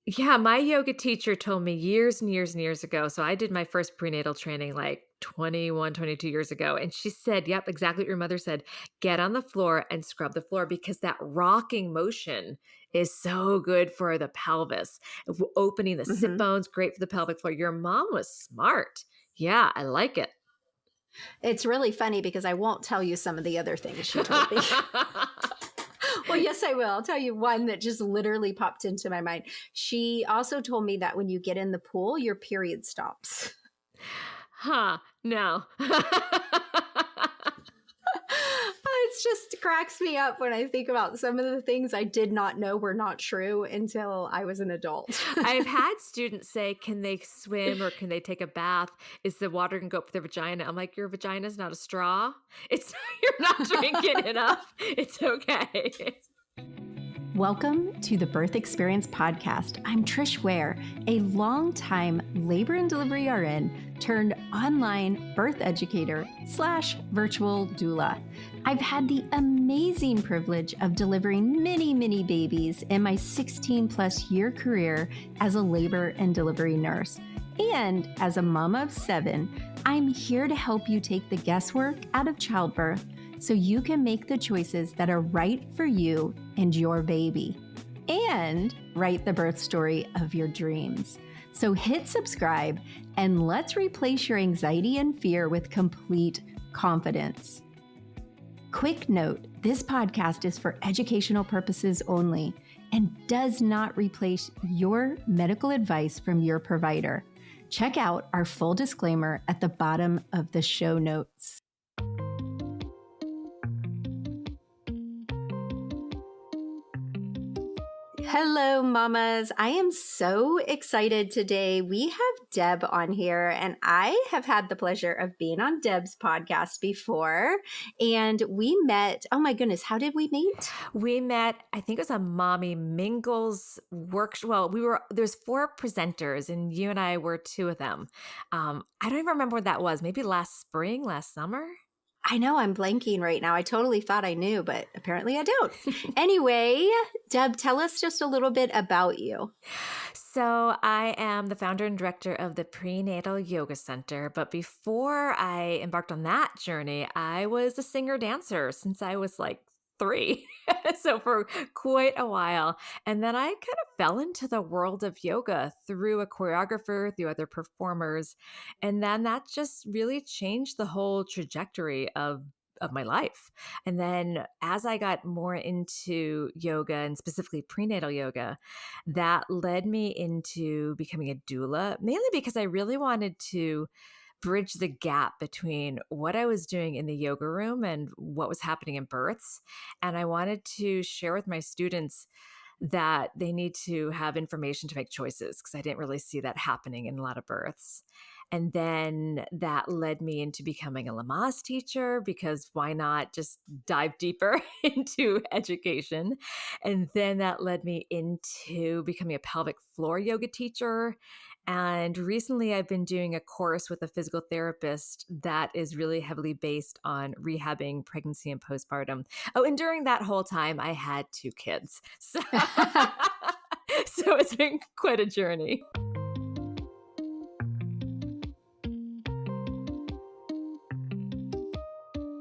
Yeah, my yoga teacher told me years and years and years ago. So I did my first prenatal training like 21, 22 years ago. And she said, yep, exactly what your mother said. Get on the floor and scrub the floor because that rocking motion is so good for the pelvis. Opening the sit Mhm. bones, great for the pelvic floor. Your mom was smart. Yeah, I like it. It's really funny because I won't tell you some of the other things she told me. Well, yes, I will. I'll tell you one that just literally popped into my mind. She also told me that when you get in the pool, your period stops. Huh, no. It just cracks me up when I think about some of the things I did not know were not true until I was an adult. I've had students say, "Can they swim or can they take a bath? Is the water gonna go up their vagina?" I'm like, "Your vagina's not a straw. It's you're not drinking enough. It's okay." Welcome to the Birth Experience Podcast. I'm Trish Ware, a longtime labor and delivery RN turned online birth educator / virtual doula. I've had the amazing privilege of delivering many babies in my 16 plus year career as a labor and delivery nurse. And as a mama of 7, I'm here to help you take the guesswork out of childbirth so you can make the choices that are right for you and your baby, and write the birth story of your dreams. So hit subscribe and let's replace your anxiety and fear with complete confidence. Quick note, this podcast is for educational purposes only and does not replace your medical advice from your provider. Check out our full disclaimer at the bottom of the show notes. Hello, mamas. I am so excited today. We have Deb on here, and I have had the pleasure of being on Deb's podcast before. And we met, oh my goodness, how did we meet? We met, I think it was a Mommy Mingles workshop. Well, there's 4 presenters and you and I were 2 of them. I don't even remember what that was. Maybe last spring, last summer? I know I'm blanking right now. I totally thought I knew, but apparently I don't. Anyway, Deb, tell us just a little bit about you. So I am the founder and director of the Prenatal Yoga Center. But before I embarked on that journey, I was a singer dancer since I was like 3. So for quite a while. And then I kind of fell into the world of yoga through a choreographer, through other performers. And then that just really changed the whole trajectory of my life. And then as I got more into yoga and specifically prenatal yoga, that led me into becoming a doula, mainly because I really wanted to bridge the gap between what I was doing in the yoga room and what was happening in births. And I wanted to share with my students that they need to have information to make choices because I didn't really see that happening in a lot of births. And then that led me into becoming a Lamaze teacher because why not just dive deeper into education? And then that led me into becoming a pelvic floor yoga teacher. And recently I've been doing a course with a physical therapist that is really heavily based on rehabbing pregnancy and postpartum. Oh, and during that whole time, I had 2 kids. So, so it's been quite a journey.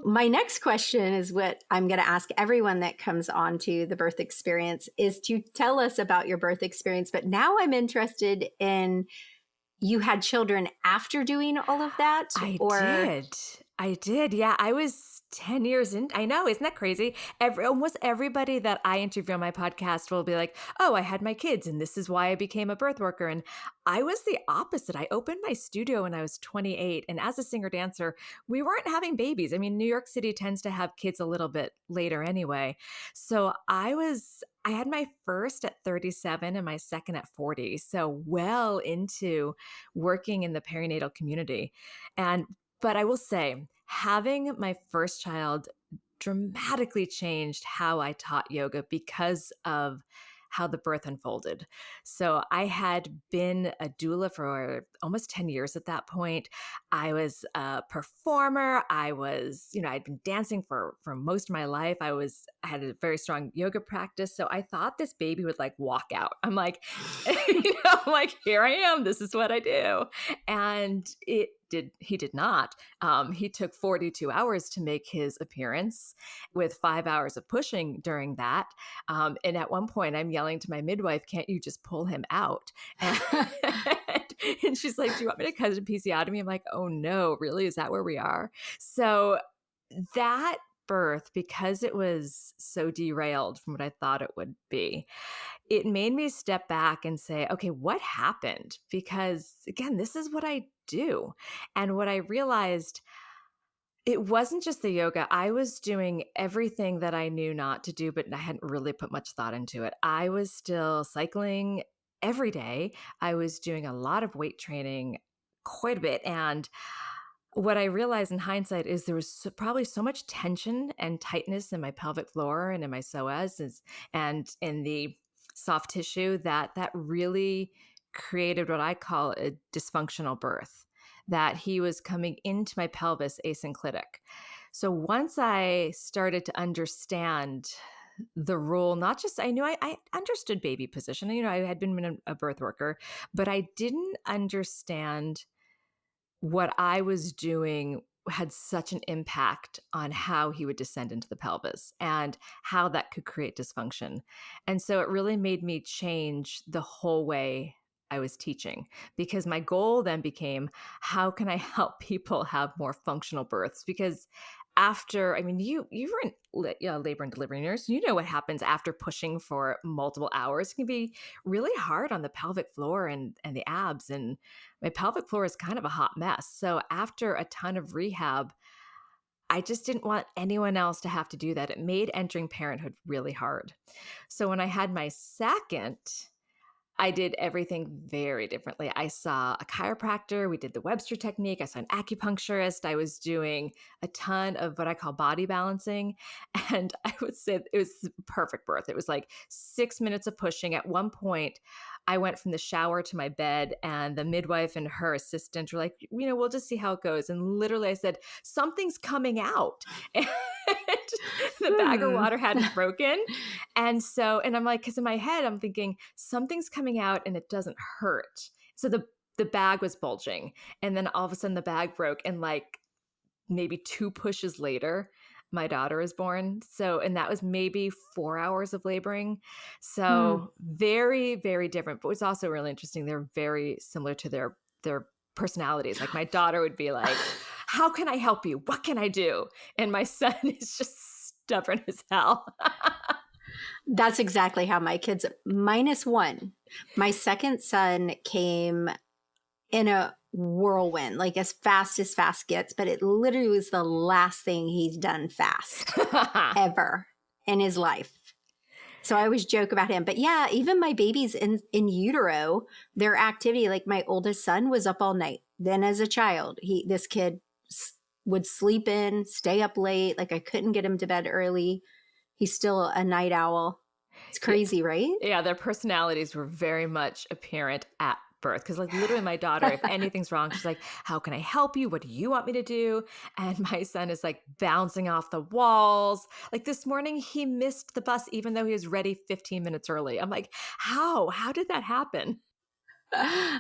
My next question is what I'm going to ask everyone that comes on to the birth experience is to tell us about your birth experience. But now I'm interested in, you had children after doing all of that, I or did. I did. Yeah, I was 10 years in. I know, isn't that crazy? Almost everybody that I interview on my podcast will be like, "Oh, I had my kids and this is why I became a birth worker." And I was the opposite. I opened my studio when I was 28, and as a singer dancer, we weren't having babies. I mean, New York City tends to have kids a little bit later anyway. So I had my first at 37 and my second at 40. So well into working in the perinatal community. But I will say, having my first child dramatically changed how I taught yoga because of how the birth unfolded. So I had been a doula for almost 10 years at that point. I was a performer. I'd been dancing for most of my life. I was I had a very strong yoga practice. So I thought this baby would like walk out. I'm like, I'm like, here I am. This is what I do. And he did not. He took 42 hours to make his appearance with 5 hours of pushing during that. And at one point I'm yelling to my midwife, can't you just pull him out? And, and she's like, do you want me to cut a episiotomy? I'm like, oh no, really? Is that where we are? So that birth, because it was so derailed from what I thought it would be, it made me step back and say, okay, what happened? Because again, this is what I do. And what I realized, it wasn't just the yoga. I was doing everything that I knew not to do, but I hadn't really put much thought into it. I was still cycling every day. I was doing a lot of weight training, quite a bit. And what I realized in hindsight is there was probably so much tension and tightness in my pelvic floor and in my psoas and in the soft tissue that really created what I call a dysfunctional birth, that he was coming into my pelvis asynclitic. So once I started to understand the rule, not just, I knew I understood baby position, I had been a birth worker, but I didn't understand what I was doing had such an impact on how he would descend into the pelvis and how that could create dysfunction. And so it really made me change the whole way I was teaching, because my goal then became, how can I help people have more functional births? Because after, I mean, you were in labor and delivery nurse, you know what happens after pushing for multiple hours. It can be really hard on the pelvic floor and the abs. And my pelvic floor is kind of a hot mess. So after a ton of rehab, I just didn't want anyone else to have to do that. It made entering parenthood really hard. So when I had my second, I did everything very differently. I saw a chiropractor. We did the Webster technique. I saw an acupuncturist. I was doing a ton of what I call body balancing. And I would say it was the perfect birth. It was like 6 minutes of pushing. At one point, I went from the shower to my bed, and the midwife and her assistant were like, we'll just see how it goes. And literally I said, something's coming out. And the bag of water hadn't broken. And I'm like, because in my head, I'm thinking something's coming out and it doesn't hurt. So the bag was bulging. And then all of a sudden the bag broke. And like maybe 2 pushes later, my daughter is born. So, and that was maybe 4 hours of laboring. So very, very different. But what's also really interesting, they're very similar to their personalities. Like my daughter would be like, how can I help you? What can I do? And my son is just stubborn as hell. That's exactly how my kids, -1. My second son came in a whirlwind, like as fast gets, but it literally was the last thing he's done fast ever in his life. So I always joke about him. But yeah, even my babies in utero, their activity, like my oldest son was up all night. Then as a child, this kid would sleep in, stay up late. Like I couldn't get him to bed early. He's still a night owl. It's crazy, right? Yeah, their personalities were very much apparent at birth. Because like literally my daughter, if anything's wrong, she's like, how can I help you? What do you want me to do? And my son is like bouncing off the walls. Like this morning, he missed the bus even though he was ready 15 minutes early. I'm like, how? How did that happen?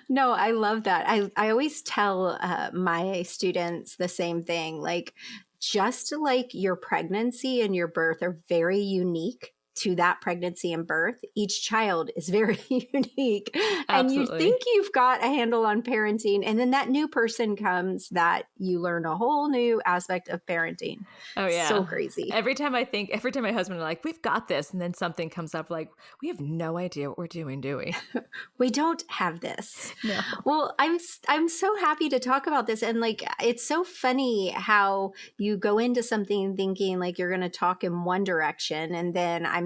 No, I love that. I always tell my students the same thing. Like, just like your pregnancy and your birth are very unique to that pregnancy and birth, each child is very unique. And you Absolutely. think you've got a handle on parenting, and then that new person comes that you learn a whole new aspect of parenting. Oh yeah. So crazy. Every time my husband and I are like, we've got this. And then something comes up like, we have no idea what we're doing, do we? We don't have this. No. Well, I'm so happy to talk about this. And like, it's so funny how you go into something thinking like you're going to talk in one direction. And then I'm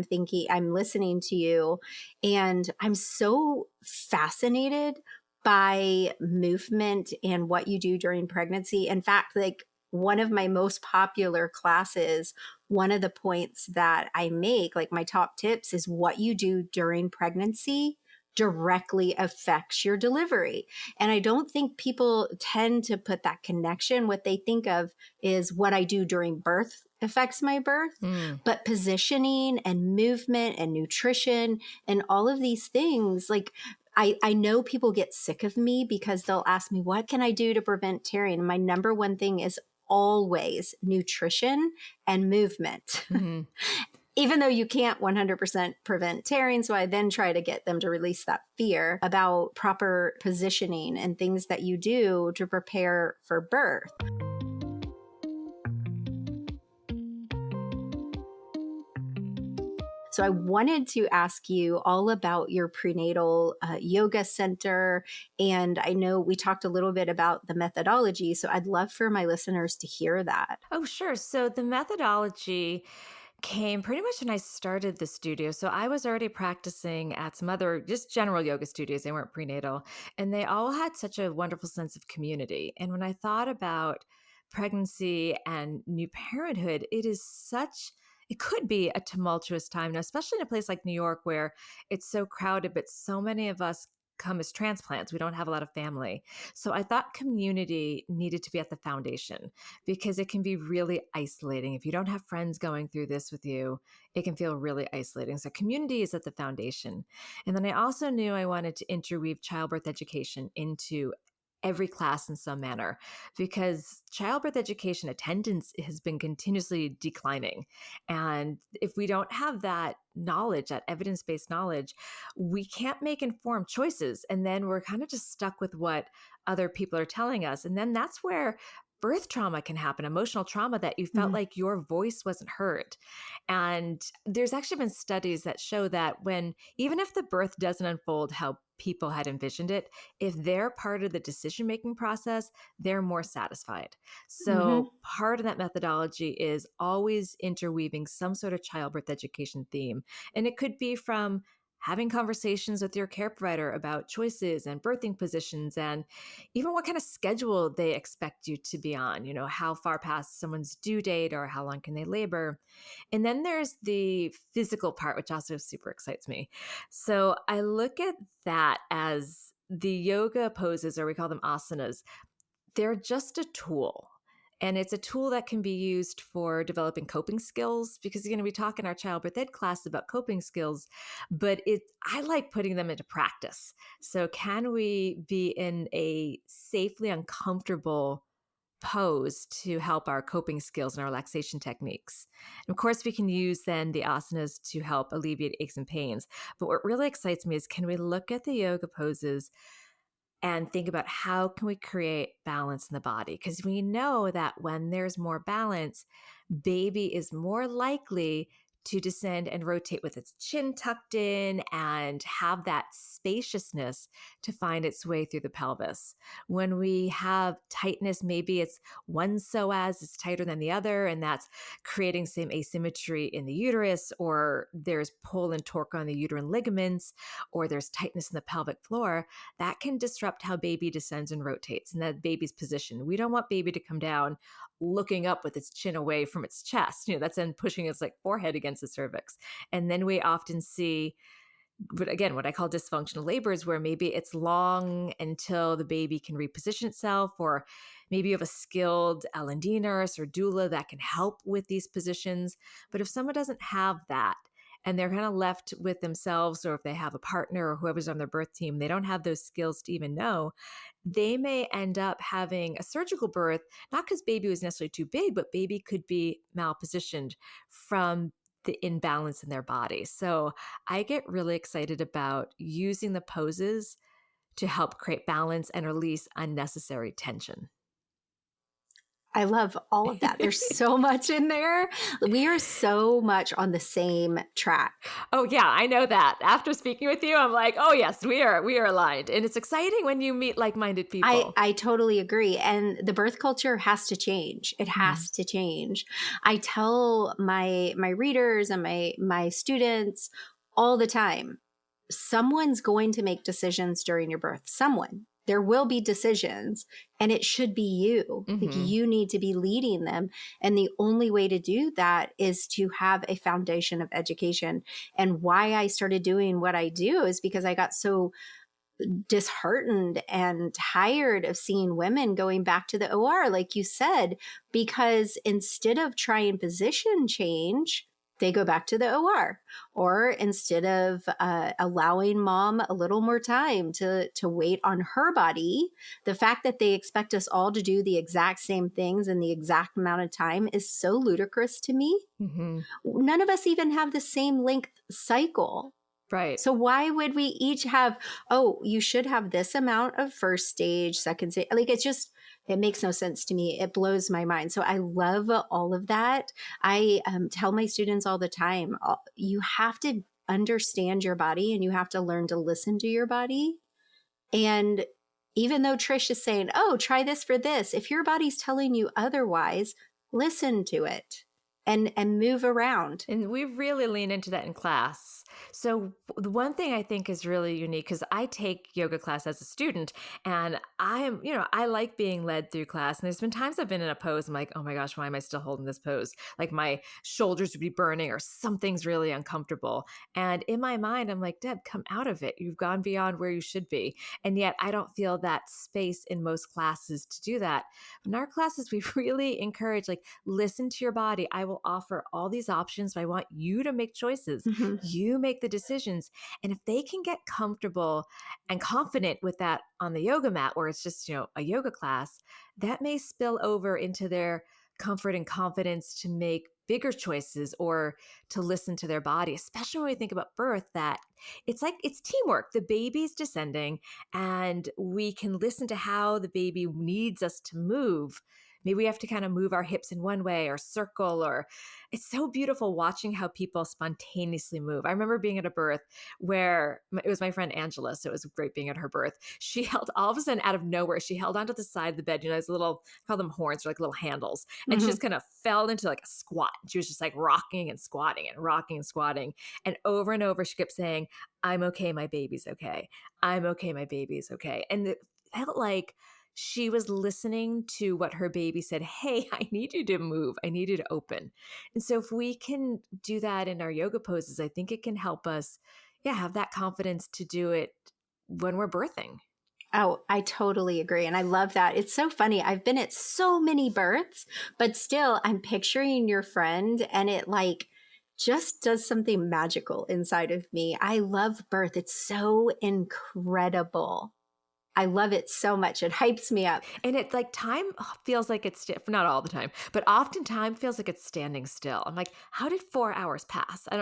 listening to you, and I'm so fascinated by movement and what you do during pregnancy. In fact, like one of my most popular classes, one of the points that I make, like my top tips, is what you do during pregnancy directly affects your delivery. And I don't think people tend to put that connection. What they think of is what I do during birth affects my birth, Mm. but positioning and movement and nutrition and all of these things, like I know people get sick of me because they'll ask me, what can I do to prevent tearing? And my number one thing is always nutrition and movement. Hmm. Even though you can't 100% prevent tearing. So I then try to get them to release that fear about proper positioning and things that you do to prepare for birth. So I wanted to ask you all about your prenatal yoga center. And I know we talked a little bit about the methodology. So I'd love for my listeners to hear that. Oh, sure. So the methodology came pretty much when I started the studio. So I was already practicing at some other just general yoga studios. They weren't prenatal. And they all had such a wonderful sense of community. And when I thought about pregnancy and new parenthood, it could be a tumultuous time now, especially in a place like New York where it's so crowded, but so many of us come as transplants. We don't have a lot of family. So I thought community needed to be at the foundation because it can be really isolating. If you don't have friends going through this with you, it can feel really isolating. So community is at the foundation. And then I also knew I wanted to interweave childbirth education into every class in some manner because childbirth education attendance has been continuously declining. And if we don't have that knowledge, that evidence based knowledge, we can't make informed choices. And then we're kind of just stuck with what other people are telling us. And then that's where birth trauma can happen, emotional trauma that you felt Mm, like your voice wasn't heard. And there's actually been studies that show that even if the birth doesn't unfold how people had envisioned it, if they're part of the decision making process, they're more satisfied. mhm. So, part of that methodology is always interweaving some sort of childbirth education theme. And it could be from having conversations with your care provider about choices and birthing positions and even what kind of schedule they expect you to be on, how far past someone's due date or how long can they labor. And then there's the physical part, which also super excites me. So I look at that as the yoga poses, or we call them asanas, they're just a tool. And it's a tool that can be used for developing coping skills because you're going to be talking our childbirth ed class about coping skills, but I like putting them into practice. So can we be in a safely uncomfortable pose to help our coping skills and our relaxation techniques? And of course, we can use then the asanas to help alleviate aches and pains. But what really excites me is can we look at the yoga poses and think about how can we create balance in the body? Because we know that when there's more balance, baby is more likely to descend and rotate with its chin tucked in and have that spaciousness to find its way through the pelvis. When we have tightness, maybe it's one psoas is tighter than the other, and that's creating some asymmetry in the uterus, or there's pull and torque on the uterine ligaments, or there's tightness in the pelvic floor. That can disrupt how baby descends and rotates and that baby's position. We don't want baby to come down looking up with its chin away from its chest. That's then pushing its forehead against the cervix. And then we often see, but again, what I call dysfunctional labor is where maybe it's long until the baby can reposition itself, or maybe you have a skilled L&D nurse or doula that can help with these positions. But if someone doesn't have that and they're kind of left with themselves, or if they have a partner or whoever's on their birth team, they don't have those skills to even know, they may end up having a surgical birth, not because baby was necessarily too big, but baby could be malpositioned from the imbalance in their body. So I get really excited about using the poses to help create balance and release unnecessary tension. I love all of that. There's so much in there. We are so much on the same track. Oh yeah, I know that. After speaking with you, I'm like, oh yes, we are aligned. And it's exciting when you meet like-minded I, people. I totally agree. And the birth culture has to change. It Mhm. has to change. I tell my readers and my students all the time, someone's going to make decisions during your birth. Someone. There will be decisions, and it should be you. Like, Mhm. you need to be leading them. And the only way to do that is to have a foundation of education. And why I started doing what I do is because I got so disheartened and tired of seeing women going back to the OR, like you said, because instead of trying position change, they go back to the OR. Or instead of allowing mom a little more time to wait on her body, the fact that they expect us all to do the exact same things in the exact amount of time is so ludicrous to me. Hmm. None of us even have the same length cycle. Right. So why would we each have, oh, you should have this amount of first stage, second stage? Like it makes no sense to me. It blows my mind. So I love all of that. I tell my students all the time, you have to understand your body and you have to learn to listen to your body. And even though Trish is saying, oh, try this for this, if your body's telling you otherwise, listen to it and move around. And we really lean into that in class. So the one thing I think is really unique, because I take yoga class as a student, and I like being led through class. And there's been times I've been in a pose, I'm like, oh my gosh, why am I still holding this pose? Like my shoulders would be burning or something's really uncomfortable. And in my mind, I'm like, Deb, come out of it. You've gone beyond where you should be. And yet I don't feel that space in most classes to do that. In our classes, we really encourage, like, listen to your body. I will offer all these options, but I want you to make choices. Mhm. You make the decisions. And if they can get comfortable and confident with that on the yoga mat, where it's just, a yoga class, that may spill over into their comfort and confidence to make bigger choices or to listen to their body, especially when we think about birth, that it's teamwork. The baby's descending and we can listen to how the baby needs us to move. Maybe we have to kind of move our hips in one way or circle, or it's so beautiful watching how people spontaneously move. I remember being at a birth where it was my friend Angela. So it was great being at her birth. She held all of a sudden out of nowhere, she held onto the side of the bed, those little, I call them horns, or like little handles. And she Mhm. just kind of fell into like a squat. She was just like rocking and squatting and rocking and squatting. And over, she kept saying, I'm okay. My baby's okay. I'm okay. My baby's okay. And it felt like she was listening to what her baby said. Hey, I need you to move. I need you to open. And so if we can do that in our yoga poses, I think it can help us, have that confidence to do it when we're birthing. Oh, I totally agree. And I love that. It's so funny. I've been at so many births, but still I'm picturing your friend and it like just does something magical inside of me. I love birth. It's so incredible. I love it so much. It hypes me up. And it like time feels like it's not all the time, but often time feels like it's standing still. I'm like, how did 4 hours pass? I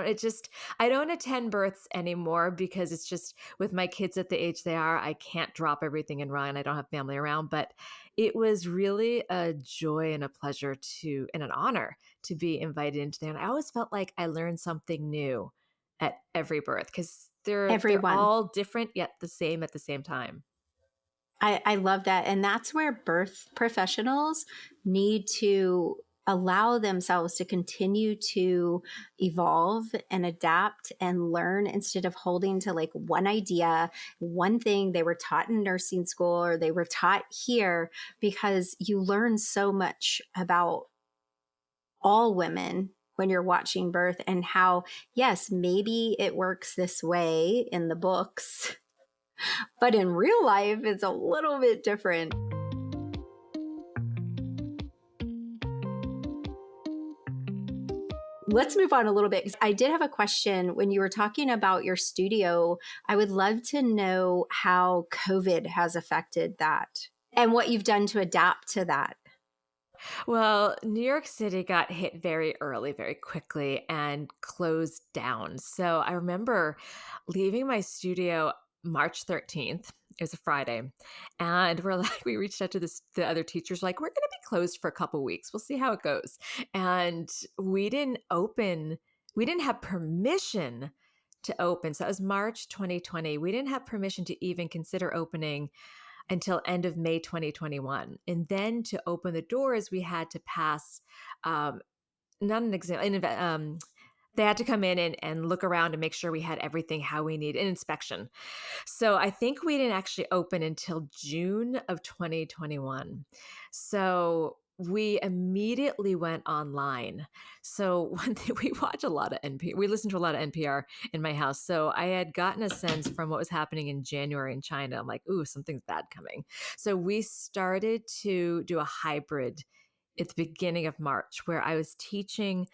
don't attend births anymore because it's just with my kids at the age they are, I can't drop everything and run. I don't have family around, but it was really a joy and a pleasure and an honor to be invited into there. And I always felt like I learned something new at every birth because they're Everyone. all different yet the same at the same time. I love that. And that's where birth professionals need to allow themselves to continue to evolve and adapt and learn instead of holding to like one idea, one thing they were taught in nursing school or they were taught here, because you learn so much about all women when you're watching birth and how, yes, maybe it works this way in the books, but in real life, it's a little bit different. Let's move on a little bit because I did have a question when you were talking about your studio. I would love to know how COVID has affected that and what you've done to adapt to that. Well, New York City got hit very early, very quickly, and closed down. So I remember leaving my studio March 13th. It was a Friday. And we're like, we reached out to the other teachers, like, we're going to be closed for a couple weeks. We'll see how it goes. And we didn't open, we didn't have permission to open. So it was March 2020. We didn't have permission to even consider opening until end of May 2021. And then to open the doors, we had to pass, not an exam, they had to come in and look around and make sure we had everything how we need an inspection. So I think we didn't actually open until June of 2021. So we immediately went online. So one thing, we watch a lot of we listen to a lot of NPR in my house. So I had gotten a sense from what was happening in January in China. I'm like, ooh, something's bad coming. So we started to do a hybrid at the beginning of March where I was teaching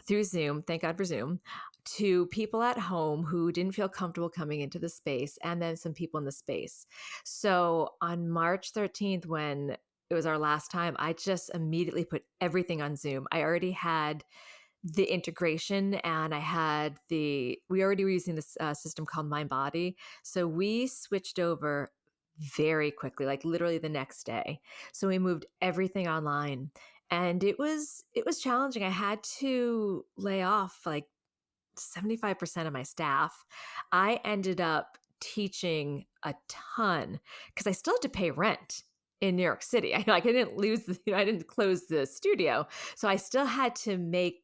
through Zoom, thank God for Zoom, to people at home who didn't feel comfortable coming into the space, and then some people in the space. So on March 13th, when it was our last time, I just immediately put everything on Zoom. I already had the integration, and we already were using this system called Mind Body. So we switched over very quickly, like literally the next day. So we moved everything online, and it was challenging. I had to lay off like 75% of my staff. I ended up teaching a ton because I still had to pay rent in New York City. I didn't lose I didn't close the studio. So I still had to make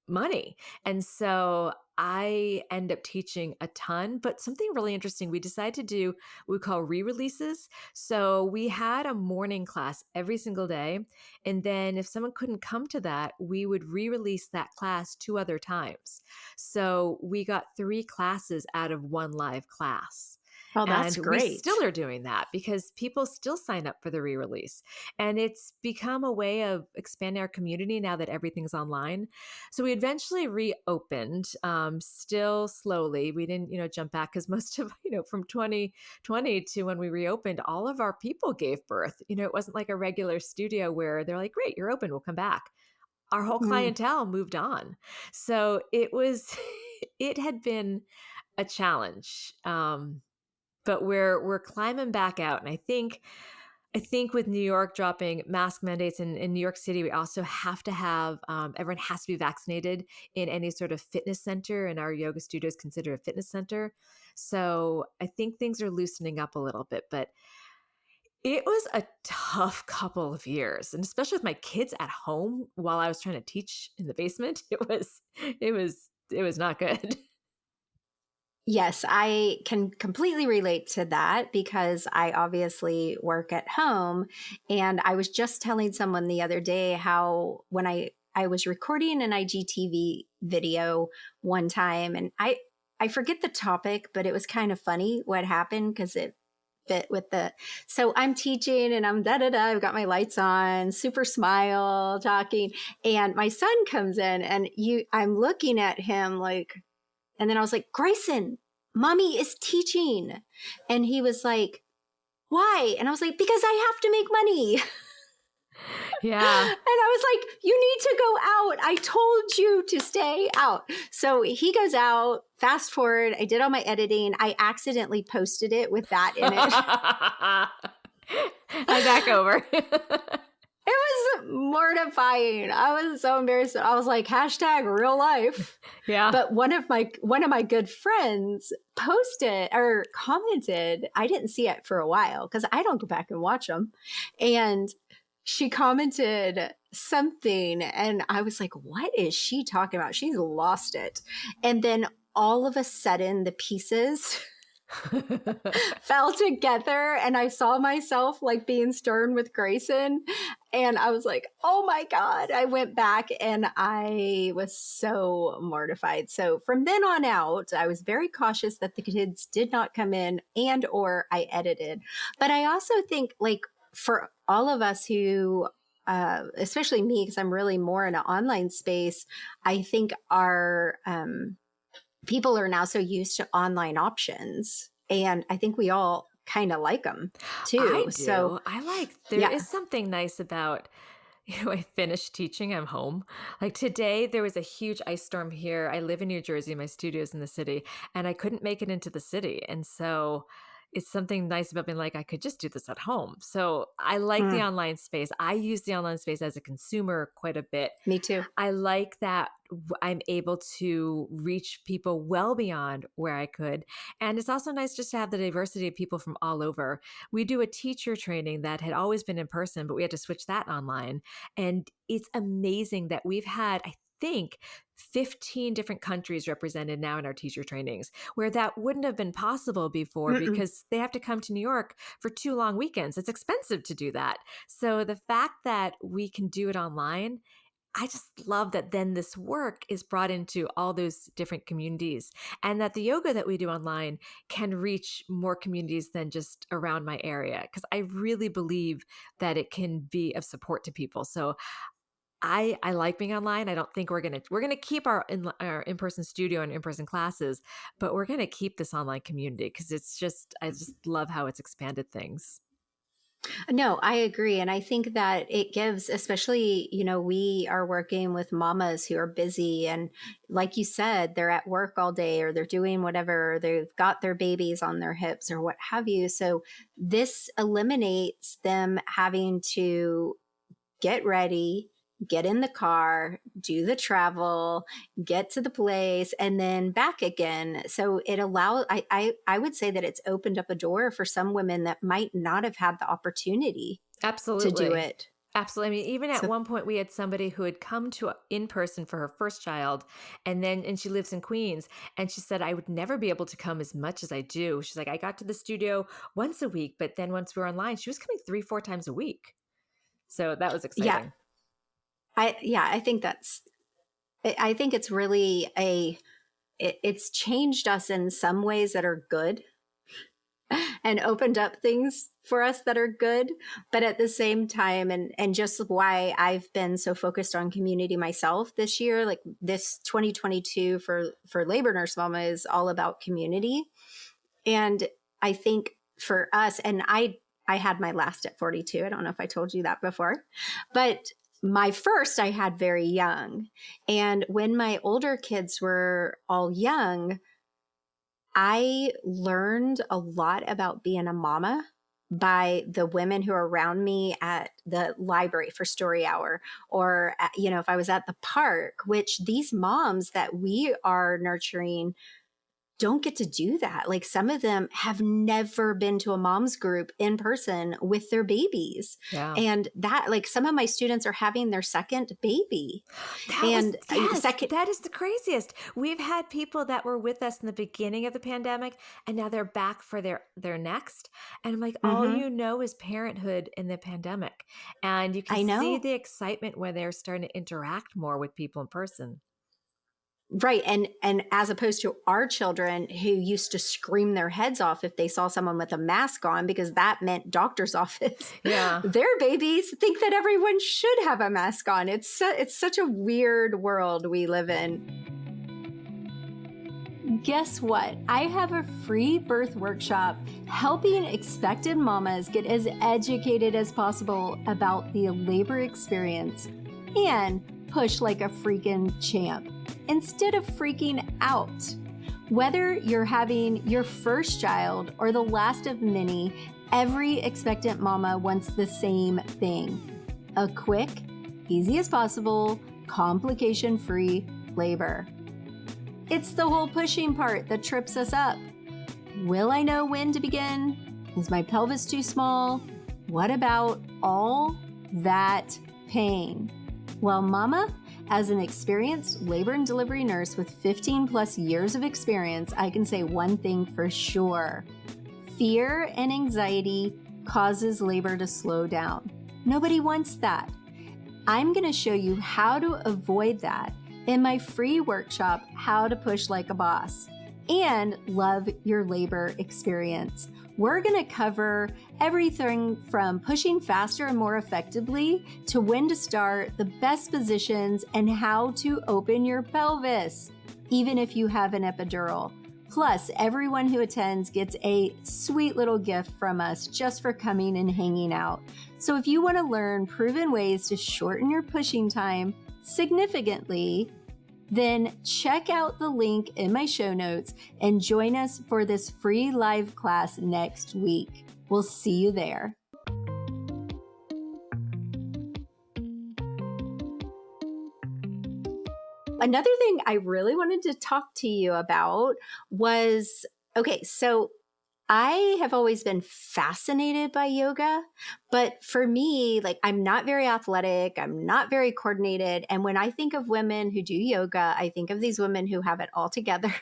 money. And so I end up teaching a ton, but something really interesting, we decided to do what we call re-releases. So we had a morning class every single day. And then if someone couldn't come to that, we would re-release that class 2 other times. So we got 3 classes out of one live class. Oh, that's And we great. still are doing that because people still sign up for the re-release. And it's become a way of expanding our community now that everything's online. So we eventually reopened, still slowly. We didn't, jump back because most of, from 2020 to when we reopened, all of our people gave birth. It wasn't like a regular studio where they're like, great, you're open, we'll come back. Our whole Mm. clientele moved on. So it was, it had been a challenge. But we're climbing back out. And I think with New York dropping mask mandates in New York City, we also have to have everyone has to be vaccinated in any sort of fitness center, and our yoga studio is considered a fitness center. So I think things are loosening up a little bit, but it was a tough couple of years, and especially with my kids at home while I was trying to teach in the basement, it was not good. Yes, I can completely relate to that because I obviously work at home. And I was just telling someone the other day how when I was recording an IGTV video one time, and I forget the topic, but it was kind of funny what happened because it fit with so I'm teaching and I'm I've got my lights on, super smile, talking, and my son comes in and I'm looking at him like, and then I was like, Grayson, mommy is teaching. And he was like, why? And I was like, because I have to make money. Yeah. And I was like, you need to go out. I told you to stay out. So he goes out. Fast forward, I did all my editing. I accidentally posted it with that in it. I'm back over. It was mortifying. I was so embarrassed. I was like, hashtag real life. Yeah. But one of my good friends posted or commented, I didn't see it for a while because I don't go back and watch them. And she commented something and I was like, what is she talking about? She's lost it. And then all of a sudden the pieces fell together and I saw myself like being stern with Grayson and I was like, oh my God. I went back and I was so mortified. So from then on out, I was very cautious that the kids did not come in and or I edited. But I also think like for all of us who especially me, because I'm really more in an online space, I think our people are now so used to online options. And I think we all kind of like them I too. So, do. There yeah. is something nice about, I finished teaching, I'm home. Like today, there was a huge ice storm here. I live in New Jersey, my studio's in the city, and I couldn't make it into the city. And so it's something nice about being like, I could just do this at home. So I like the Mm, online space. I use the online space as a consumer quite a bit. me too. I like that I'm able to reach people well beyond where I could. And it's also nice just to have the diversity of people from all over. We do a teacher training that had always been in person, but we had to switch that online. And it's amazing that we've had, I think, 15 different countries represented now in our teacher trainings, where that wouldn't have been possible before Mm-mm. because they have to come to New York for 2 long weekends. It's expensive to do that. So the fact that we can do it online, I just love that then this work is brought into all those different communities and that the yoga that we do online can reach more communities than just around my area. Because I really believe that it can be of support to people. So I like being online. I don't think we're gonna keep our in-person studio and in-person classes, but we're gonna keep this online community because I just love how it's expanded things. No, I agree. And I think that it gives, especially, we are working with mamas who are busy. And like you said, they're at work all day or they're doing whatever, they've got their babies on their hips or what have you. So this eliminates them having to get ready, get in the car, do the travel, get to the place, and then back again. So it allows, I would say that it's opened up a door for some women that might not have had the opportunity to do Absolutely. it. Absolutely. I mean, even at So one point, we had somebody who had come to in person for her first child, and she lives in Queens, and she said, "I would never be able to come as much as I do." She's like, "I got to the studio once a week, but then once we were online, she was coming 3, 4 times a week." So that was yeah, exciting. I think I think it's really it's changed us in some ways that are good and opened up things for us that are good. But at the same time, and just why I've been so focused on community myself this year, like this 2022 for labor nurse mama is all about community. And I think for us, and I had my last at 42. I don't know if I told you that before, but my first I had very young. And when my older kids were all young, I learned a lot about being a mama by the women who are around me at the library for story hour, or, if I was at the park, which these moms that we are nurturing don't get to do that. Like some of them have never been to a mom's group in person with their babies. Yeah. And that, like, some of my students are having their second baby. And Yes, second, that is the craziest. We've had people that were with us in the beginning of the pandemic and now they're back for their next. And I'm like, all mhm, you know is parenthood in the pandemic. And you can I see know. the excitement when they're starting to interact more with people in person. Right. And as opposed to our children who used to scream their heads off if they saw someone with a mask on because that meant doctor's office. Yeah. Their babies think that everyone should have a mask on. It's such a weird world we live in. Guess what? I have a free birth workshop helping expectant mamas get as educated as possible about the labor experience and push like a freaking champ instead of freaking out. Whether you're having your first child or the last of many, every expectant mama wants the same thing: a quick, easy as possible, complication-free labor. It's the whole pushing part that trips us up. Will I know when to begin? Is my pelvis too small? What about all that pain? Well, mama, as an experienced labor and delivery nurse with 15 plus years of experience, I can say one thing for sure. Fear and anxiety causes labor to slow down. Nobody wants that. I'm going to show you how to avoid that in my free workshop, How to Push Like a Boss, and love your labor experience. We're going to cover everything from pushing faster and more effectively to when to start, the best positions, and how to open your pelvis, even if you have an epidural. Plus, everyone who attends gets a sweet little gift from us just for coming and hanging out. So if you want to learn proven ways to shorten your pushing time significantly, then check out the link in my show notes and join us for this free live class next week. We'll see you there. Another thing I really wanted to talk to you about was, okay, so I have always been fascinated by yoga, but for me, like I'm not very athletic, I'm not very coordinated. And when I think of women who do yoga, I think of these women who have it all together,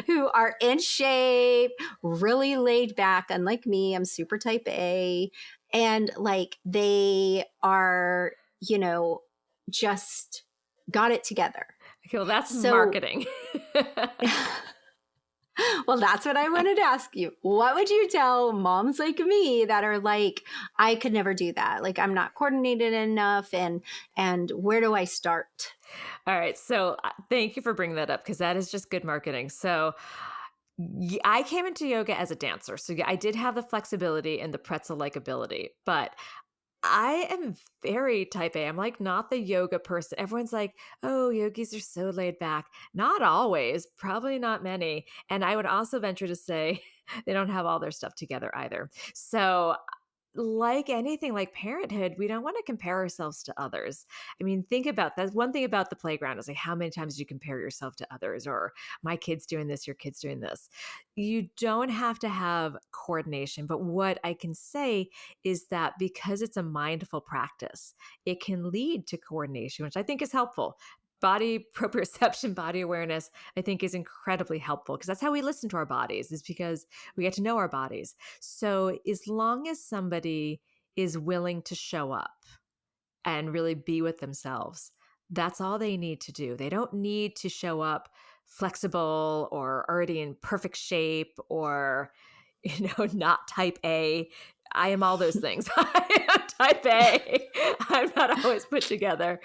who are in shape, really laid back. Unlike me, I'm super type A. And like they are, just got it together. Okay, well, that's So, marketing. well, that's what I wanted to ask you. What would you tell moms like me that are like, I could never do that. Like I'm not coordinated enough and where do I start? All right. So thank you for bringing that up because that is just good marketing. So I came into yoga as a dancer. So yeah, I did have the flexibility and the pretzel like ability, but I am very type A. I'm like not the yoga person. Everyone's like, oh, yogis are so laid back. Not always, probably not many. And I would also venture to say they don't have all their stuff together either. So like anything like parenthood, we don't want to compare ourselves to others. I mean, think about that. One thing about the playground is like how many times do you compare yourself to others or my kid's doing this, your kid's doing this. You don't have to have coordination. But what I can say is that because it's a mindful practice, it can lead to coordination, which I think is helpful. Body proprioception, body awareness, I think is incredibly helpful because that's how we listen to our bodies, is because we get to know our bodies. So, as long as somebody is willing to show up and really be with themselves, that's all they need to do. They don't need to show up flexible or already in perfect shape or, not type A. I am all those things. I am type A. I'm not always put together.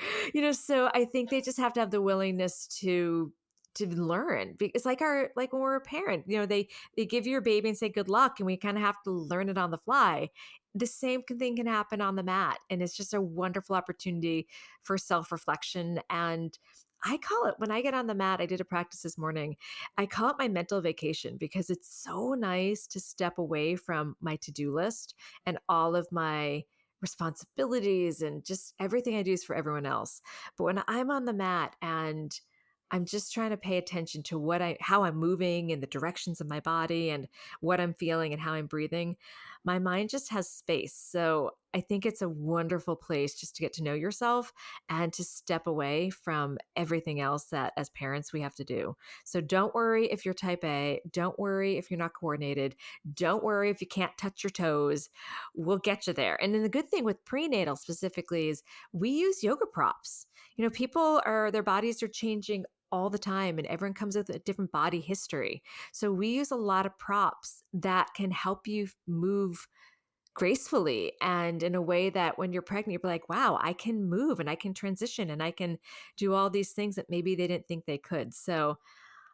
So I think they just have to have the willingness to learn. It's like when we're a parent, they give you a baby and say good luck, and we kind of have to learn it on the fly. The same thing can happen on the mat, and it's just a wonderful opportunity for self-reflection. And I call it, when I get on the mat, I did a practice this morning, I call it my mental vacation because it's so nice to step away from my to-do list and all of my responsibilities and just everything I do is for everyone else. But when I'm on the mat and I'm just trying to pay attention to how I'm moving and the directions of my body and what I'm feeling and how I'm breathing, my mind just has space. So I think it's a wonderful place just to get to know yourself and to step away from everything else that as parents we have to do. So don't worry if you're type A. Don't worry if you're not coordinated. Don't worry if you can't touch your toes. We'll get you there. And then the good thing with prenatal specifically is we use yoga props. Their bodies are changing all the time and everyone comes with a different body history. So we use a lot of props that can help you move gracefully and in a way that when you're pregnant, you're like, wow, I can move and I can transition and I can do all these things that maybe they didn't think they could. So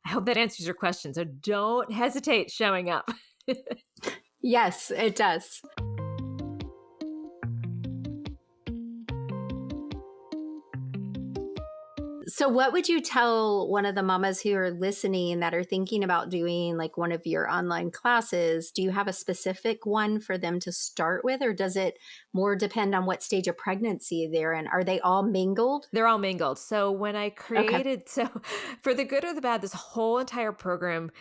I hope that answers your question. So don't hesitate showing up. Yes, it does. So, what would you tell one of the mamas who are listening that are thinking about doing like one of your online classes? Do you have a specific one for them to start with, or does it more depend on what stage of pregnancy they're in? Are they all mingled? They're all mingled. So when I Okay. created, so for the good or the bad, this whole entire program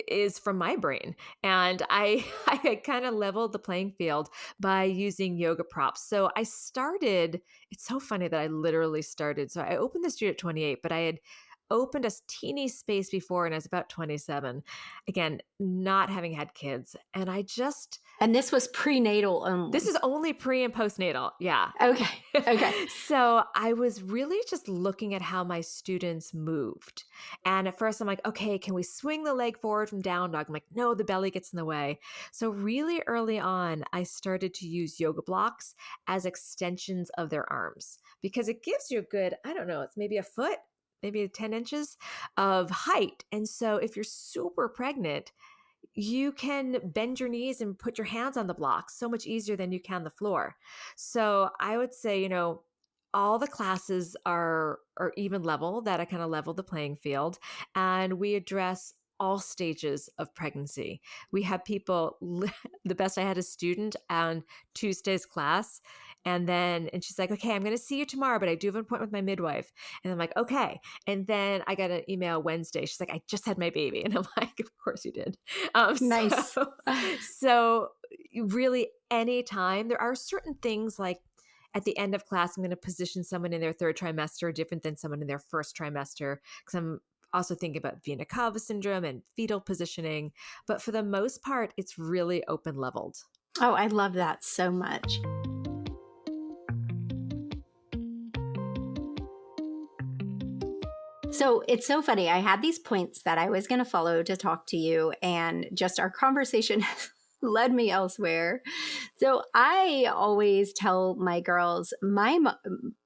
is from my brain. And I I kind of leveled the playing field by using yoga props. So I started, it's so funny that I literally started. So I opened the studio at 28, but I had opened a teeny space before and I was about 27. Again, not having had kids. And I just And this was prenatal this only. is only pre and postnatal. Yeah. Okay. Okay. So I was really just looking at how my students moved. And at first I'm like, okay, can we swing the leg forward from down dog? I'm like, no, the belly gets in the way. So really early on, I started to use yoga blocks as extensions of their arms because it gives you a good, I don't know, it's maybe a foot, maybe 10 inches of height. And so if you're super pregnant, you can bend your knees and put your hands on the blocks so much easier than you can the floor. So I would say, all the classes are even level, that I kind of level the playing field, and we address all stages of pregnancy. We have people, the best, I had a student on Tuesday's class, And she's like, okay, I'm going to see you tomorrow, but I do have an appointment with my midwife. And I'm like, okay. And then I got an email Wednesday. She's like, I just had my baby. And I'm like, of course you did. Nice. So really anytime there are certain things like at the end of class, I'm going to position someone in their third trimester different than someone in their first trimester. Cause I'm also thinking about vena cava syndrome and fetal positioning. But for the most part, it's really open leveled. Oh, I love that so much. So it's so funny. I had these points that I was going to follow to talk to you, and just our conversation led me elsewhere. So I always tell my girls,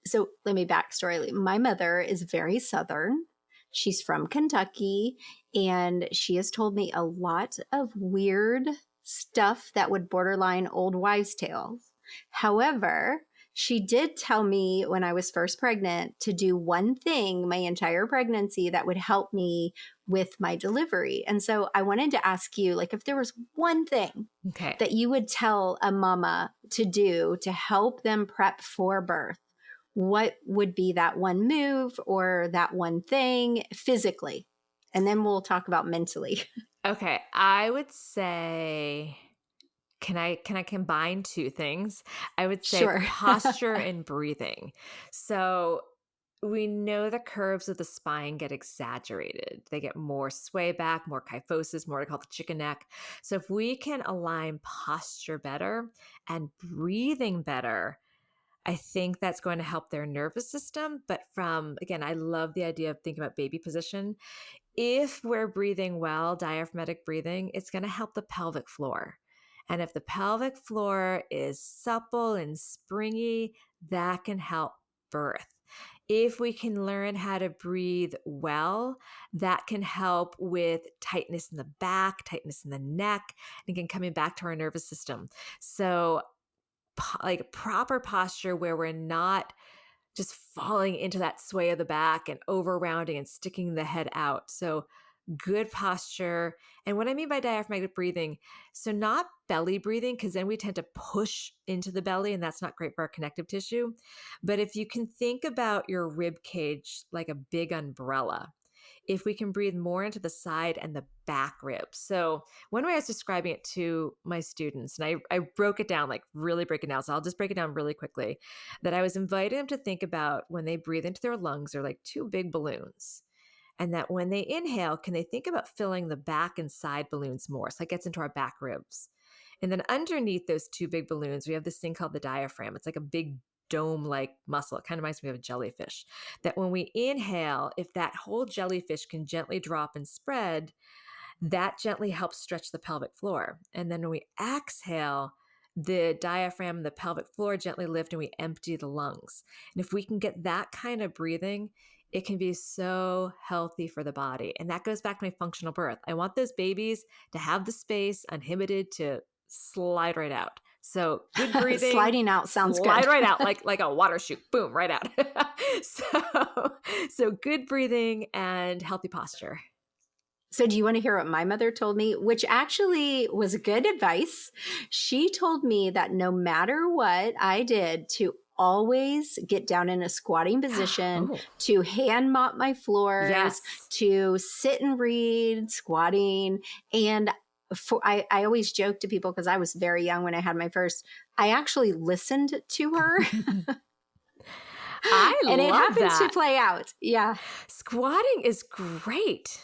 so let me backstory. My mother is very Southern. She's from Kentucky, and she has told me a lot of weird stuff that would borderline old wives' tales. However, she did tell me when I was first pregnant to do one thing my entire pregnancy that would help me with my delivery. And so I wanted to ask you, like, if there was one thing that you would tell a mama to do to help them prep for birth, what would be that one move or that one thing physically? And then we'll talk about mentally. Okay. I would say, can I combine two things? I would say Sure. posture and breathing. So we know the curves of the spine get exaggerated. They get more sway back, more kyphosis, more to call the chicken neck. So if we can align posture better and breathing better, I think that's going to help their nervous system. But again, I love the idea of thinking about baby position. If we're breathing well, diaphragmatic breathing, it's going to help the pelvic floor. And if the pelvic floor is supple and springy, that can help birth. If we can learn how to breathe well, that can help with tightness in the back, tightness in the neck, and again, coming back to our nervous system. So like proper posture where we're not just falling into that sway of the back and over rounding and sticking the head out. So good posture. And what I mean by diaphragmatic breathing, so not belly breathing, because then we tend to push into the belly and that's not great for our connective tissue. But if you can think about your rib cage like a big umbrella, if we can breathe more into the side and the back ribs. So one way I was describing it to my students, and I broke it down, like really break it down. So I'll just break it down really quickly, that I was inviting them to think about when they breathe into their lungs, they're like two big balloons. And that when they inhale, can they think about filling the back and side balloons more? So it gets into our back ribs. And then underneath those two big balloons, we have this thing called the diaphragm. It's like a big dome-like muscle. It kind of reminds me of a jellyfish. That when we inhale, if that whole jellyfish can gently drop and spread, that gently helps stretch the pelvic floor. And then when we exhale, the diaphragm and the pelvic floor gently lift and we empty the lungs. And if we can get that kind of breathing, it can be so healthy for the body. And that goes back to my functional birth. I want those babies to have the space uninhibited to slide right out. So good breathing. Sliding out sounds slide good. right out like a water chute. Boom, right out. So good breathing and healthy posture. So do you want to hear what my mother told me, which actually was good advice? She told me that no matter what I did, to always get down in a squatting position, to hand mop my floors, to sit and read squatting. And I always joke to people, because I was very young when I had my first, I actually listened to her. And it happened to play out. Yeah. Squatting is great.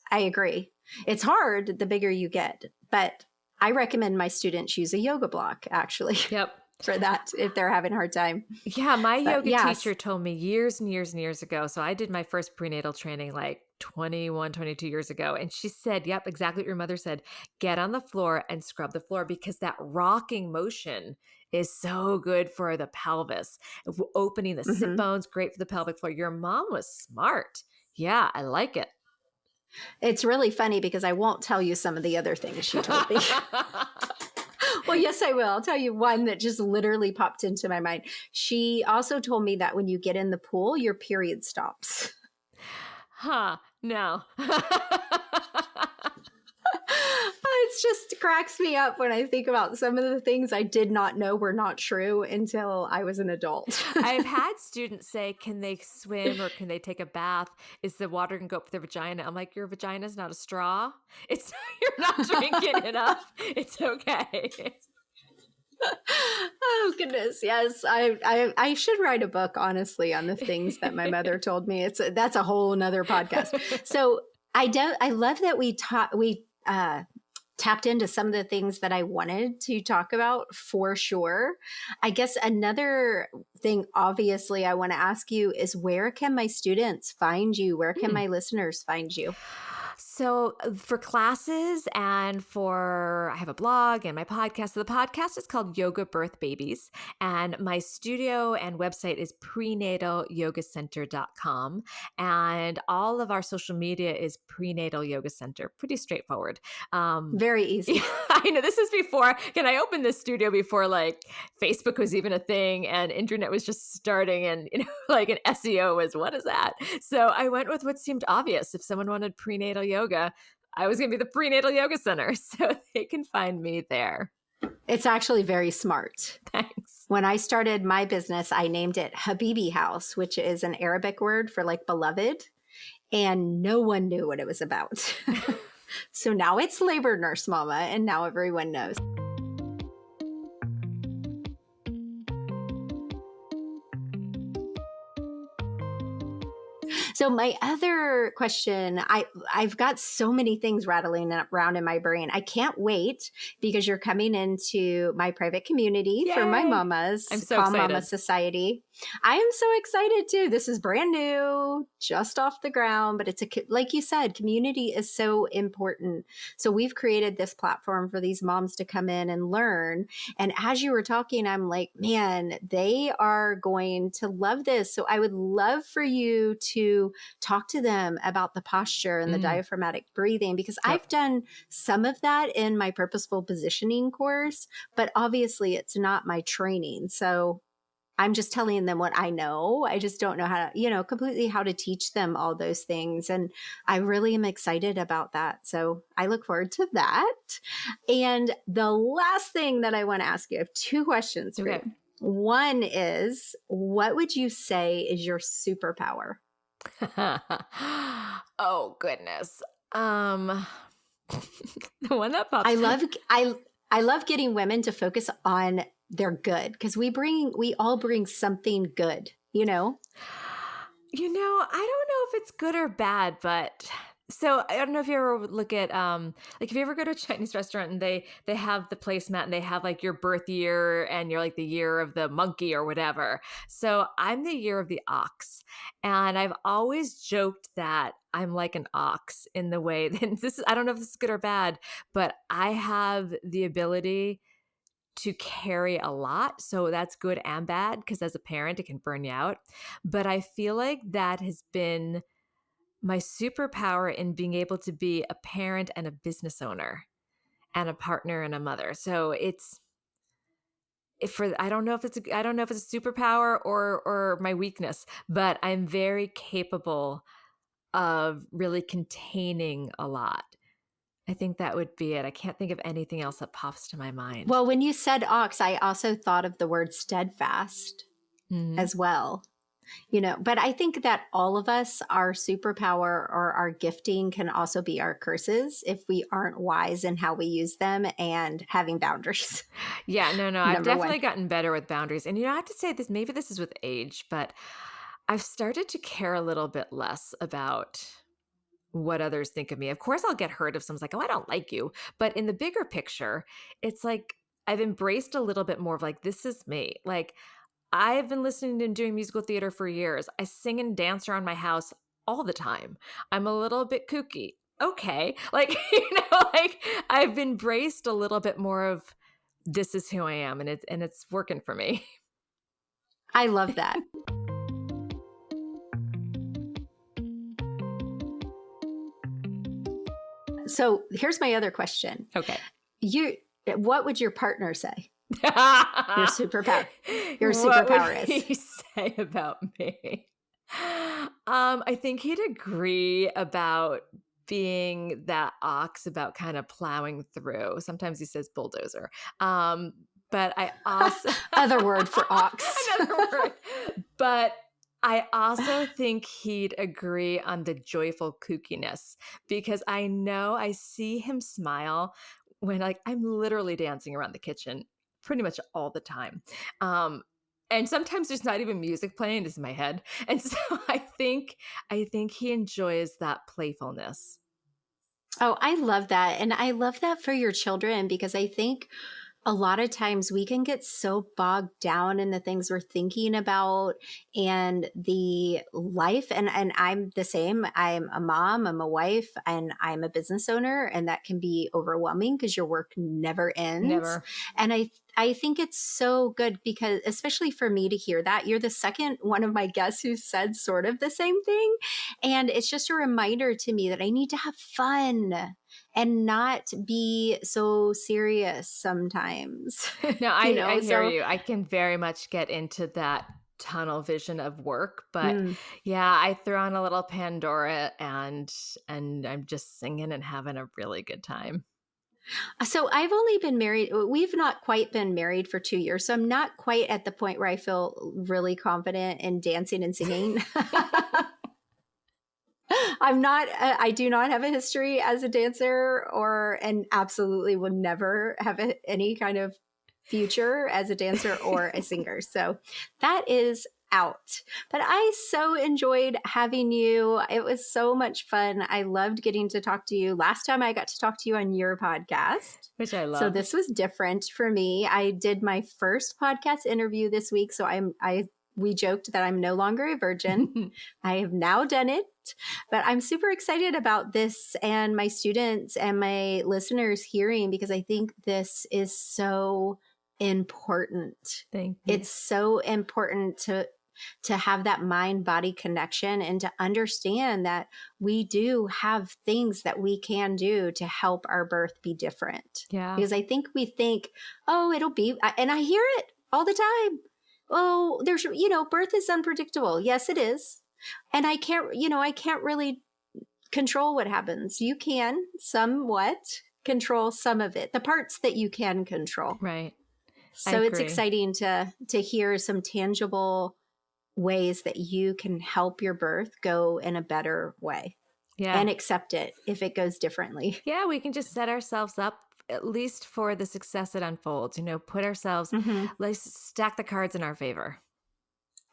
I agree. It's hard the bigger you get, but I recommend my students use a yoga block, actually. Yep. For that, if they're having a hard time. Yeah, my yoga teacher told me years and years and years ago. So I did my first prenatal training like 21, 22 years ago. And she said, yep, exactly what your mother said. Get on the floor and scrub the floor, because that rocking motion is so good for the pelvis. Opening the sit bones, great for the pelvic floor. Your mom was smart. Yeah, I like it. It's really funny because I won't tell you some of the other things she told me. Well, yes, I will. I'll tell you one that just literally popped into my mind. She also told me that when you get in the pool, your period stops. Huh, no. It's just cracks me up when I think about some of the things I did not know were not true until I was an adult. I've had students say, can they swim or can they take a bath? Is the water can go up their vagina? I'm like, your vagina is not a straw. It's you're not drinking enough. It's okay. Oh goodness, yes. I should write a book, honestly, on the things that my mother told me. That's a whole nother podcast. So I love that we tapped into some of the things that I wanted to talk about for sure. I guess another thing, obviously, I want to ask you is, where can my students find you? Where can my listeners find you? So for classes and I have a blog and my podcast. So the podcast is called Yoga Birth Babies. And my studio and website is prenatalYogaCenter.com. And all of our social media is Prenatal Yoga Center. Pretty straightforward. Very easy. I know this is before, I opened this studio before like Facebook was even a thing and internet was just starting, and like an SEO was, what is that? So I went with what seemed obvious. If someone wanted prenatal yoga, I was going to be the Prenatal Yoga Center. So they can find me there. It's actually very smart. Thanks. When I started my business, I named it Habibi House, which is an Arabic word for like beloved. And no one knew what it was about. So now it's Labor Nurse Mama, and now everyone knows. So my other question, I've got so many things rattling around in my brain. I can't wait because you're coming into my private community for my mamas. I'm so Calm excited. Mama Society. I am so excited too. This is brand new, just off the ground, but like you said, community is so important. So we've created this platform for these moms to come in and learn. And as you were talking, I'm like, man, they are going to love this. So I would love for you to talk to them about the posture and the diaphragmatic breathing, because I've done some of that in my purposeful positioning course, but obviously it's not my training. So I'm just telling them what I know. I just don't know how to, completely how to teach them all those things. And I really am excited about that. So I look forward to that. And the last thing that I want to ask you, I have two questions for you. One is, what would you say is your superpower? Oh, goodness. The one that pops. I love getting women to focus on their good, because we all bring something good, I don't know if it's good or bad, but so I don't know if you ever look at like if you ever go to a Chinese restaurant and they have the placemat and they have like your birth year and you're like the year of the monkey or whatever. So I'm the year of the ox, and I've always joked that I'm like an ox in the way that I don't know if this is good or bad, but I have the ability to carry a lot. So that's good and bad, because as a parent, it can burn you out. But I feel like that has been my superpower in being able to be a parent and a business owner and a partner and a mother. So I don't know if it's a superpower or my weakness, but I'm very capable of really containing a lot. I think that would be it. I can't think of anything else that pops to my mind. Well, when you said ox, I also thought of the word steadfast as well. But I think that all of us, our superpower or our gifting can also be our curses if we aren't wise in how we use them and having boundaries. Yeah, no. I've definitely gotten better with boundaries. And I have to say this, maybe this is with age, but I've started to care a little bit less about what others think of me. Of course, I'll get hurt if someone's like, oh, I don't like you. But in the bigger picture, it's like I've embraced a little bit more of like, this is me. Like, I've been listening and doing musical theater for years. I sing and dance around my house all the time. I'm a little bit kooky. Okay. Like, like I've embraced a little bit more of this is who I am, and it's working for me. I love that. So here's my other question. Okay. What would your partner say? Your superpower. What would he say about me? I think he'd agree about being that ox about kind of plowing through. Sometimes he says bulldozer. But I also Other word for ox. another word. But I also think he'd agree on the joyful kookiness because I know I see him smile when like I'm literally dancing around the kitchen pretty much all the time. And sometimes there's not even music playing, it's in my head. And so I think he enjoys that playfulness. Oh, I love that. And I love that for your children because I think a lot of times we can get so bogged down in the things we're thinking about and the life. And I'm the same. I'm a mom, I'm a wife, and I'm a business owner. And that can be overwhelming because your work never ends. Never. And I think it's so good because, especially for me to hear that, you're the second one of my guests who said sort of the same thing. And it's just a reminder to me that I need to have fun and not be so serious sometimes. No, I hear So you. I can very much get into that tunnel vision of work, but yeah, I throw on a little Pandora and I'm just singing and having a really good time. So I've only been married. We've not quite been married for 2 years. So I'm not quite at the point where I feel really confident in dancing and singing. I do not have a history as a dancer and absolutely will never have any kind of future as a dancer or a singer. So that is out. But I so enjoyed having you. It was so much fun. I loved getting to talk to you. Last time I got to talk to you on your podcast, which I love. So this was different for me. I did my first podcast interview this week. So we joked that I'm no longer a virgin. I have now done it, but I'm super excited about this and my students and my listeners hearing because I think this is so important. Thank you. It's so important to have that mind-body connection and to understand that we do have things that we can do to help our birth be different. Yeah. Because I think we think, oh, it'll be, and I hear it all the time. Oh, there's, birth is unpredictable. Yes, it is. And I can't really control what happens. You can somewhat control some of it, the parts that you can control. Right. So it's exciting to hear some tangible ways that you can help your birth go in a better way. Yeah. And accept it if it goes differently. Yeah, we can just set ourselves up at least for the success that unfolds, put ourselves, let's stack the cards in our favor.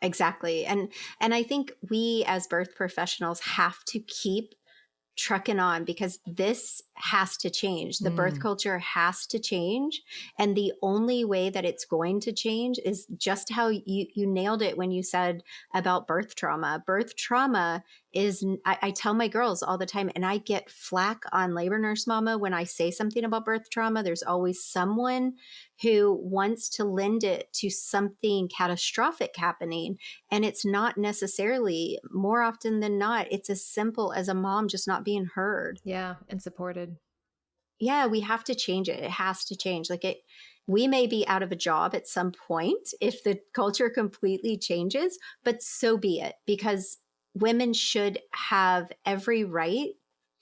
Exactly. And I think we as birth professionals have to keep trucking on because this has to change. The birth culture has to change. And the only way that it's going to change is just how you nailed it when you said about birth trauma. Birth trauma is, I tell my girls all the time, and I get flack on Labor Nurse Mama when I say something about birth trauma. There's always someone who wants to lend it to something catastrophic happening. And it's not necessarily, more often than not, it's as simple as a mom just not being heard. Yeah, and supported. Yeah, we have to change it. It has to change. We may be out of a job at some point if the culture completely changes, but so be it, because women should have every right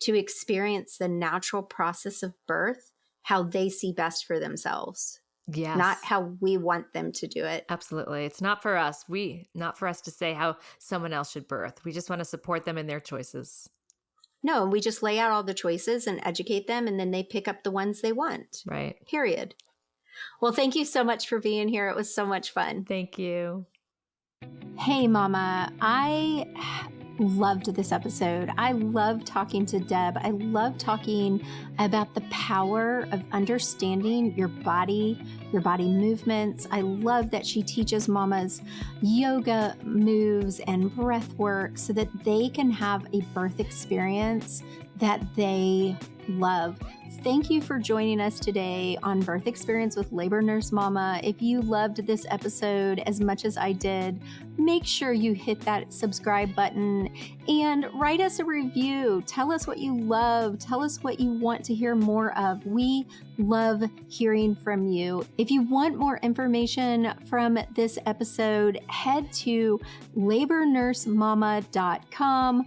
to experience the natural process of birth how they see best for themselves. Yes. Not how we want them to do it. Absolutely. It's not for us. Not for us to say how someone else should birth. We just want to support them in their choices. No, we just lay out all the choices and educate them, and then they pick up the ones they want. Right. Period. Well, thank you so much for being here. It was so much fun. Thank you. Hey, Mama. I loved this episode. I love talking to Deb. I love talking about the power of understanding your body movements. I love that she teaches mamas yoga moves and breath work so that they can have a birth experience that they love. Thank you for joining us today on Birth Experience with Labor Nurse Mama. If you loved this episode as much as I did, make sure you hit that subscribe button and write us a review. Tell us what you love. Tell us what you want to hear more of. We love hearing from you. If you want more information from this episode, head to labornursemama.com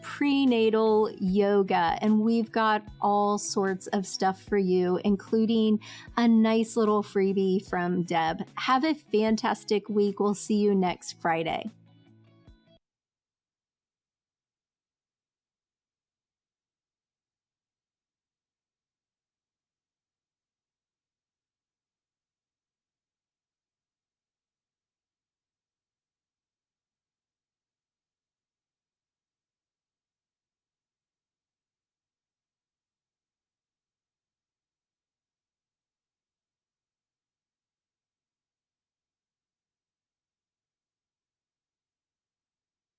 prenatal yoga. And we've got all sorts of stuff for you, including a nice little freebie from Deb. Have a fantastic week. We'll see you next Friday.